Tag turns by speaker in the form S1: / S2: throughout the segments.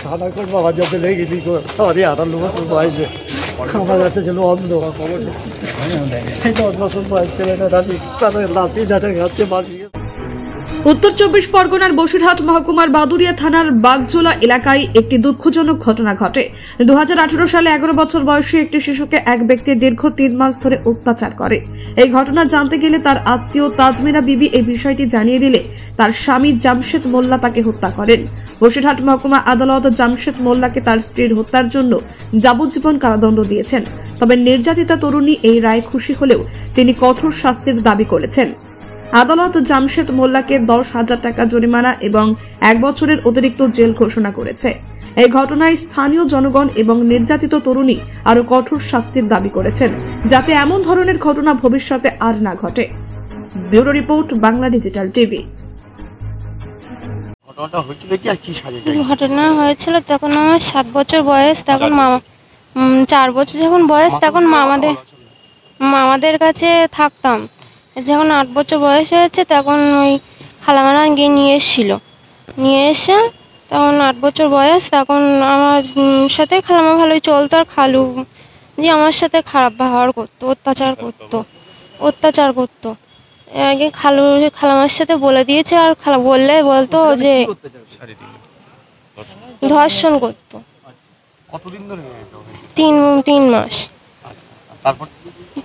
S1: থানা করে বাবা যাতে লেগে দিই সবারই 58 বছর বয়সে আমার কাছে ছিল অন্ধ 10 বছর বয়স ছেলেটা রাতে তাদের লাঠি ঝাঁটে খাচ্ছে মাটি।
S2: উত্তর চব্বিশ পরগনার বসিরহাট মহকুমার বাদুড়িয়া থানার বাগজোলা এলাকায় একটি দুঃখজনক ঘটনা ঘটে। 2018 সালে 11 বছর বয়সী একটি শিশুকে এক ব্যক্তি দীর্ঘ 3 মাস ধরে অত্যাচার করে। এই ঘটনা জানতে গেলে তার আত্মীয় তাজমিনা বিবি এই বিষয়টি জানিয়ে দিলে তার স্বামী জামশেদ মোল্লা তাকে হত্যা করেন। বসিরহাট মহকুমা আদালত জামশেদ মোল্লাকে তার স্ত্রীর হত্যার জন্য যাবজ্জীবন কারাদণ্ড দিয়েছেন। তবে নির্যাতিতা তরুণী এই রায়ে খুশি হলেও তিনি কঠোর শাস্তির দাবি করেছেন। আদালত জামশেদ মোল্লাকে 10,000 টাকা জরিমানা এবং 1 বছরের অতিরিক্ত জেল ঘোষণা করেছে। এই ঘটনায় স্থানীয় জনগণ এবং নির্যাতিত তরুণী আরো কঠোর শাস্তির দাবি করেছেন, যাতে এমন ধরনের ঘটনা ভবিষ্যতে আর না ঘটে। Bureau report, Bangla digital TV.
S3: ঘটনা হয়েছিল তখন আমার 7 বছর বয়স, তখন মামা 4 বছর যখন বয়স তখন মামাদের কাছে থাকতাম। যখন 8 বছর বয়স হয়েছে তখন ওই খালামারা গিয়ে নিয়ে এসে তখন 8 বছর বয়স তখন আমার সাথে খালামা ভালোই চলতো। আর খালু যে আমার সাথে খারাপ ব্যবহার করতো, অত্যাচার করতো। আগে খালামার সাথে বলে দিয়েছে, আর বলতো যে ধর্ষণ করতো।
S4: কতদিন ধরে
S3: 3 মাস।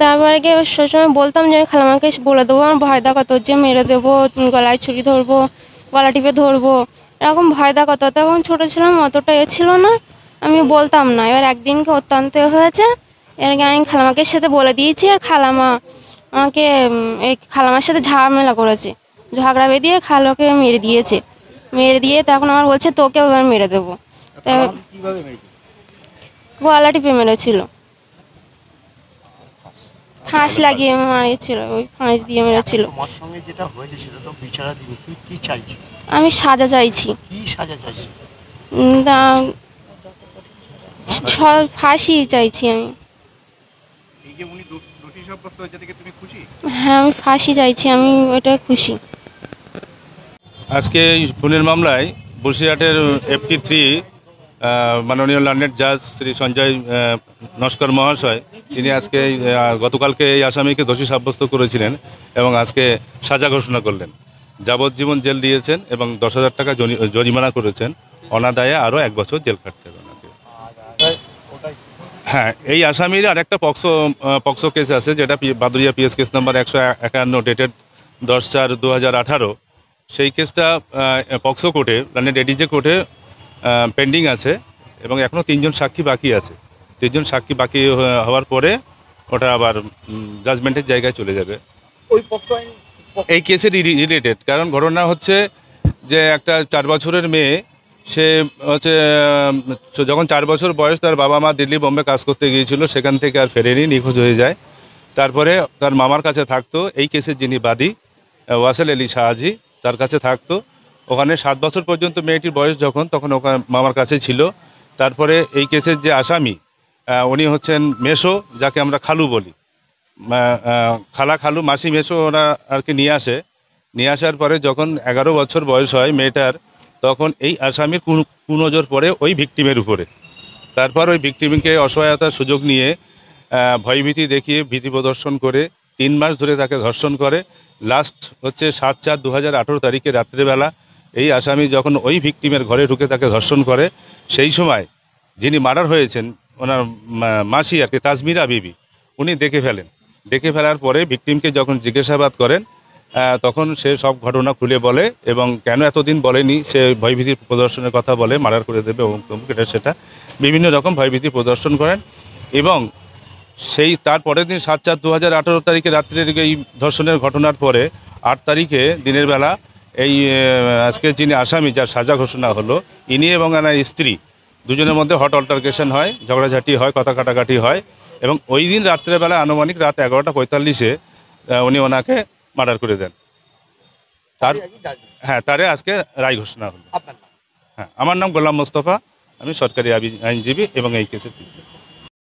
S3: তারপরে গিয়ে সবসময় বলতাম যে আমি খালামাকে বলে দেবো, আমার ভয় দেখাতো যে মেরে দেবো, গলায় ছুরি ধরবো, গলা টিপে ধরবো, এরকম ভয় দেখাতো। তখন ছোটো ছিলাম, অতটা ছিল না, আমি বলতাম না। এবার একদিনকে অত্যন্ত হয়েছে, এর আগে আমি খালামাকে সাথে বলে দিয়েছি। আর খালামা আমাকে খালামার সাথে ঝামেলা করেছে, ঝগড়া বেঁধিয়ে খালাকে মেরে দিয়ে তখন আমার বলছে তোকে এবার মেরে দেবো। গলা টিপে মেরেছিল, ফাঁস লাগিয়ে মারিয়েছিল, ওই ফাঁস দিয়ে মেরেছিল।
S4: তোমার সঙ্গে যেটা হয়েছে সেটা তো বিচারাধীন, তুই কি চাইছো?
S3: আমি সাজা চাইছি।
S4: কি সাজা চাইছো?
S3: ফাঁসি চাইছি আমি।
S4: এই যে উনি দোষী সাব্যস্ত হয়েছে থেকে তুমি খুশি?
S3: হ্যাঁ, আমি ফাঁসি চাইছি, আমি ওটা খুশি।
S5: আজকে এই খুনের মামলায় বসিরহাটের FT3 মাননীয় লার্নেড জাজ শ্রী সঞ্জয় নস্কর মহাশয়, তিনি আজকে গতকালকে এই আসামিকে দোষী সাব্যস্ত করেছিলেন এবং আজকে সাজা ঘোষণা করলেন। যাবজ্জীবন জেল দিয়েছেন এবং 10,000 টাকা জরিমানা করেছেন। অনাদায়ে আরও 1 বছর জেল খাটতে হবে ওনাকে। হ্যাঁ, এই আসামির আর একটা পক্সো কেস আছে, যেটা Baduria PS case number 151 dated 10/4/2018। সেই কেসটা পক্সো কোর্টে, লার্নেড ADJ কোর্টে পেন্ডিং আছে এবং এখনও 3 জন সাক্ষী বাকি আছে। 3 জন সাক্ষী বাকি হওয়ার পরে ওটা আবার জাজমেন্টের জায়গায় চলে যাবে। এই কেসে রিলেটেড, কারণ ঘটনা হচ্ছে যে একটা 4 বছরের মেয়ে, সে হচ্ছে যখন 4 বছর বয়স তার বাবা মা দিল্লি বোম্বে কাজ করতে গিয়েছিল, সেখান থেকে আর ফেরেনি, নিখোঁজ হয়ে যায়। তারপরে তার মামার কাছে থাকতো, এই কেসের যিনি বাদী ওয়াসেল আলী শাহজি, তার কাছে থাকতো। ওখানে 7 বছর পর্যন্ত মেয়েটির বয়স তখন ওখানে মামার কাছে ছিল। তারপরে এই কেসের যে আসামি, উনি হচ্ছেন মেসো, যাকে আমরা খালু বলি, খালু মাসি মেসো, ওরা আর কি নিয়ে আসার পরে যখন 11 বছর বয়স হয় মেয়েটার, তখন এই আসামির কুনজর পড়ে ওই ভিকটিমের উপরে। তারপর ওই ভিকটিমকে অসহায়তার সুযোগ নিয়ে ভয়ভীতি দেখিয়ে ভীতি প্রদর্শন করে 3 মাস ধরে তাকে ধর্ষণ করে। লাস্ট হচ্ছে 7/4/2018 তারিখে রাত্রেবেলা এই আসামি যখন ওই ভিকটিমের ঘরে ঢুকে তাকে ধর্ষণ করে, সেই সময় যিনি মার্ডার হয়েছেন ওনার মাসি আর কি, তাজমিরা বিবি, উনি দেখে ফেলার পরে ভিকটিমকে যখন জিজ্ঞাসাবাদ করেন, তখন সে সব ঘটনা খুলে বলে এবং কেন এতদিন বলেনি, সে ভয়ভীতির প্রদর্শনের কথা বলে, মার্ডার করে দেবে এবং এটা সেটা বিভিন্ন রকম ভয়ভীতি প্রদর্শন করেন। এবং সেই তার পরের দিন 7/4/2018 তারিখে রাত্রের এই ধর্ষণের ঘটনার পরে 8 তারিখে দিনের বেলা এই আজকে যিনি আসামি, যার সাজা ঘোষণা হলো, ইনি এবং এনার স্ত্রী দুজনের মধ্যে হট অল্টারকেশন হয়, ঝগড়াঝাটি হয়, কথা কাটাকাটি হয় এবং ওই দিন রাত্রেবেলা আনুমানিক রাত 11:45-এ উনি ওনাকে মার্ডার করে দেন। তারে আজকে রায় ঘোষণা হলো। হ্যাঁ, আমার নাম গোলাম মোস্তফা, আমি সরকারি আইনজীবী এবং এই কেসের